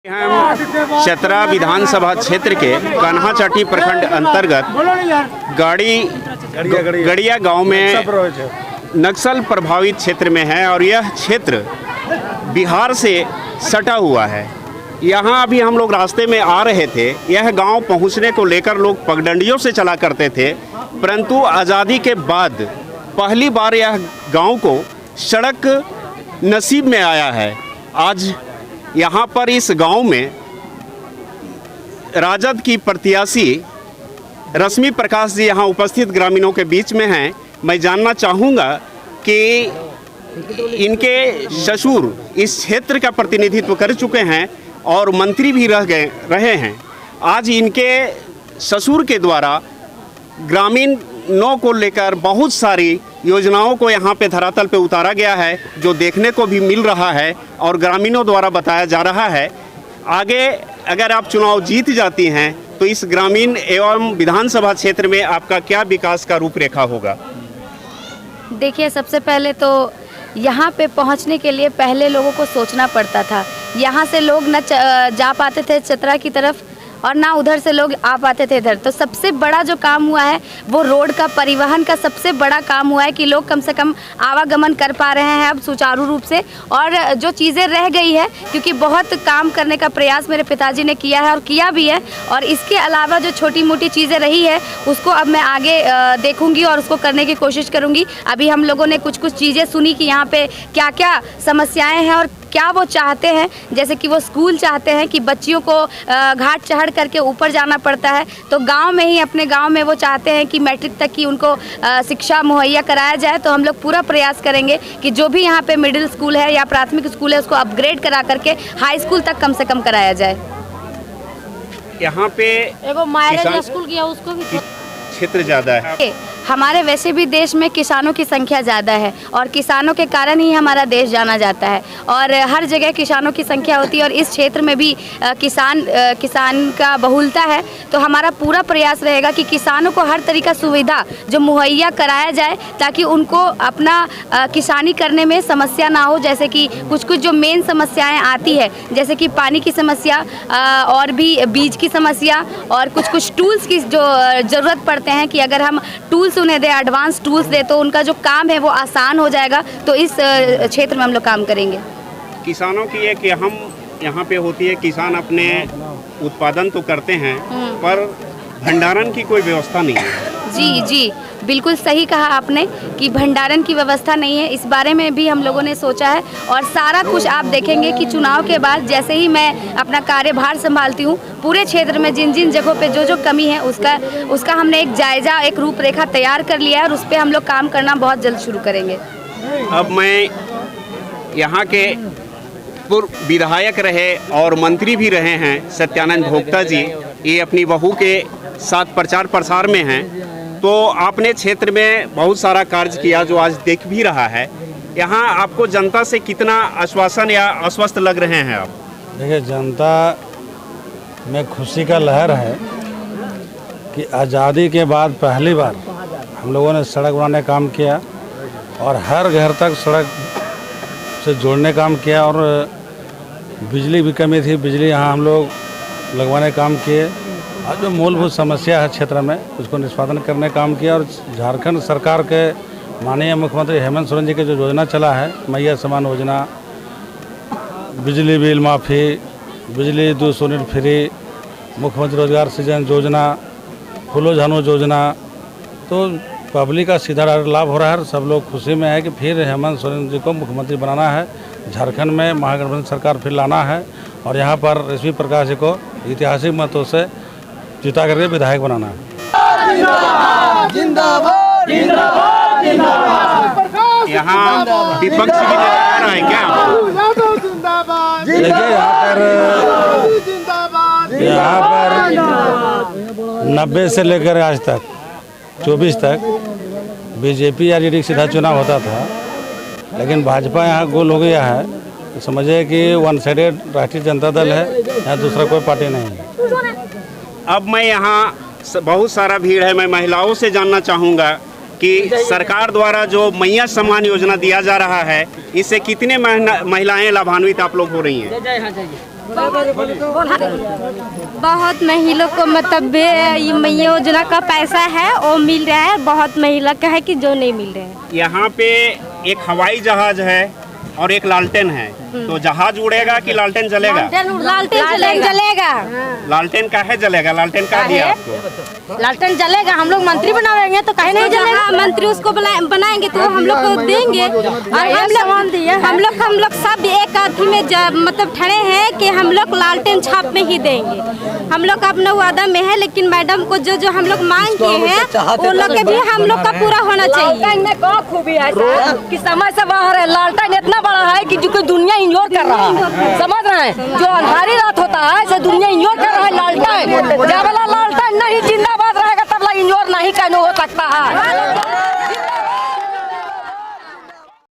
हम चतरा विधानसभा क्षेत्र के कान्हाचाटी प्रखंड अंतर्गत गड़िया गांव में नक्सल प्रभावित क्षेत्र में है और यह क्षेत्र बिहार से सटा हुआ है। यहाँ अभी हम लोग रास्ते में आ रहे थे। यह गांव पहुंचने को लेकर लोग पगडंडियों से चला करते थे, परंतु आज़ादी के बाद पहली बार यह गांव को सड़क नसीब में आया है। आज यहाँ पर इस गांव में राजद की प्रत्याशी रश्मि प्रकाश जी यहाँ उपस्थित ग्रामीणों के बीच में हैं। मैं जानना चाहूँगा कि इनके ससुर इस क्षेत्र का प्रतिनिधित्व कर चुके हैं और मंत्री भी रहे हैं। आज इनके ससुर के द्वारा ग्रामीणों को लेकर बहुत सारी योजनाओं को यहाँ पे धरातल पे उतारा गया है, जो देखने को भी मिल रहा है और ग्रामीणों द्वारा बताया जा रहा है। आगे अगर आप चुनाव जीत जाती हैं तो इस ग्रामीण एवं विधानसभा क्षेत्र में आपका क्या विकास का रूपरेखा होगा? देखिए, सबसे पहले तो यहाँ पे पहुँचने के लिए पहले लोगों को सोचना पड़ता था। यहाँ से लोग न जा पाते थे चतरा की तरफ और ना उधर से लोग आ पाते थे इधर। तो सबसे बड़ा जो काम हुआ है वो रोड का, परिवहन का सबसे बड़ा काम हुआ है कि लोग कम से कम आवागमन कर पा रहे हैं अब सुचारू रूप से। और जो चीज़ें रह गई है, क्योंकि बहुत काम करने का प्रयास मेरे पिताजी ने किया है और किया भी है, और इसके अलावा जो छोटी मोटी चीज़ें रही है उसको अब मैं आगे देखूंगी और उसको करने की कोशिश करूंगी। अभी हम लोगों ने कुछ चीज़ें सुनी कि यहाँ पे क्या क्या समस्याएँ हैं और क्या वो चाहते हैं। जैसे कि वो स्कूल चाहते हैं कि बच्चियों को घाट चढ़ करके ऊपर जाना पड़ता है, तो गांव में ही, अपने गांव में वो चाहते हैं कि मैट्रिक तक की उनको शिक्षा मुहैया कराया जाए। तो हम लोग पूरा प्रयास करेंगे कि जो भी यहाँ पे मिडिल स्कूल है या प्राथमिक स्कूल है उसको अपग्रेड करा करके हाई स्कूल तक कम से कम कराया जाए। यहाँ पे एगो मायरा स्कूल गया, उसको भी क्षेत्र ज़्यादा है। हमारे वैसे भी देश में किसानों की संख्या ज़्यादा है और किसानों के कारण ही हमारा देश जाना जाता है और हर जगह किसानों की संख्या होती है और इस क्षेत्र में भी किसान का बहुलता है। तो हमारा पूरा प्रयास रहेगा कि किसानों को हर तरीका सुविधा जो मुहैया कराया जाए ताकि उनको अपना किसानी करने में समस्या ना हो। जैसे कि कुछ जो मेन समस्याएँ आती है, जैसे कि पानी की समस्या और भी बीज की समस्या और कुछ टूल्स की जो ज़रूरत पड़ते हैं कि अगर हम टूल्स उन्हें दे, एडवांस टूल्स दे, तो उनका जो काम है वो आसान हो जाएगा। तो इस क्षेत्र में हम लोग काम करेंगे। किसानों की एक हम यहाँ पे होती है, किसान अपने उत्पादन तो करते हैं पर भंडारण की कोई व्यवस्था नहीं है। जी, बिल्कुल सही कहा आपने कि भंडारण की व्यवस्था नहीं है। इस बारे में भी हम लोगों ने सोचा है और सारा कुछ आप देखेंगे कि चुनाव के बाद जैसे ही मैं अपना कार्यभार संभालती हूँ, पूरे क्षेत्र में जिन जिन जगहों पे जो कमी है उसका हमने एक जायजा, एक रूपरेखा तैयार कर लिया है और उस पर हम लोग काम करना बहुत जल्द शुरू करेंगे। अब मैं यहाँ के पूर्व विधायक रहे और मंत्री भी रहे हैं सत्यानंद भोक्ता जी, ये अपनी बहू के साथ प्रचार प्रसार में हैं। तो आपने क्षेत्र में बहुत सारा कार्य किया जो आज देख भी रहा है। यहाँ आपको जनता से कितना आश्वासन या आश्वस्त लग रहे हैं आप? देखिए, जनता में खुशी का लहर है कि आज़ादी के बाद पहली बार हम लोगों ने सड़क बनाने काम किया और हर घर तक सड़क से जोड़ने काम किया और बिजली भी कमी थी, बिजली यहाँ हम लोग लगवाने काम किए और जो मूलभूत समस्या है क्षेत्र में उसको निष्पादन करने काम किया। और झारखंड सरकार के माननीय मुख्यमंत्री हेमंत सोरेन जी की जो योजना चला है, मैया समान योजना, बिजली बिल माफ़ी, बिजली 200 यूनिट फ्री, मुख्यमंत्री रोजगार सृजन योजना, फूलो झानो योजना, तो पब्लिक का सीधा लाभ हो रहा है। सब लोग खुशी में है कि फिर हेमंत सोरेन जी को मुख्यमंत्री बनाना है, झारखंड में महागठबंधन सरकार फिर लाना है और यहाँ पर रश्मि प्रकाश जी को ऐतिहासिक मतों से जिता करके विधायक बनाना है। यहाँ विपक्ष भी नजर आ रहा है क्या? देखिए, यहाँ पर 90 से लेकर आज तक 24 तक बीजेपी या जेडीयू सीधा चुनाव होता था, लेकिन भाजपा यहाँ गोल हो गया है। तो समझिए कि वन साइडेड राष्ट्रीय जनता दल है, यहाँ दूसरा कोई पार्टी नहीं है। अब मैं यहाँ बहुत सारा भीड़ है, मैं महिलाओं से जानना चाहूँगा कि सरकार द्वारा जो मैया सम्मान योजना दिया जा रहा है, इससे कितने महिलाएं लाभान्वित आप लोग हो रही हैं? बहुत महिला को मतलब ये योजना का पैसा है वो मिल रहा है, बहुत महिला का है कि जो नहीं मिल रहा है। यहाँ पे एक हवाई जहाज है और एक लालटेन है, तो जहाज उड़ेगा कि लालटेन जलेगा? लालटेन जलेगा। लालटेन का है जलेगा? लालटेन का दिया आपको? लालटेन जलेगा। हम लोग मंत्री बनाएंगे तो कहीं नहीं जलेगा। मंत्री उसको बनाएंगे तो हम लोग को देंगे। और हम लोग सब एक अथी में मतलब ठहरे हैं कि हम लोग लालटेन छाप में ही देंगे। हम लोग अपना वादा में है, लेकिन मैडम को जो जो हम लोग मांग किए हैं वो लोग के भी हम लोग का पूरा होना चाहिए। लालटेन में क्या खूबी है कि समय से बाहर है। लालटेन इतना बड़ा है कि जो दुनिया इंजॉय कर रहा है, समझ रहे हैं? जो अंधारी रात होता है से दुनिया इंजॉय कर रहा है। लालटेन जब वाला लालटेन नहीं जिंदाबाद रहेगा तब ला इंजॉय नहीं कहने हो सकता है।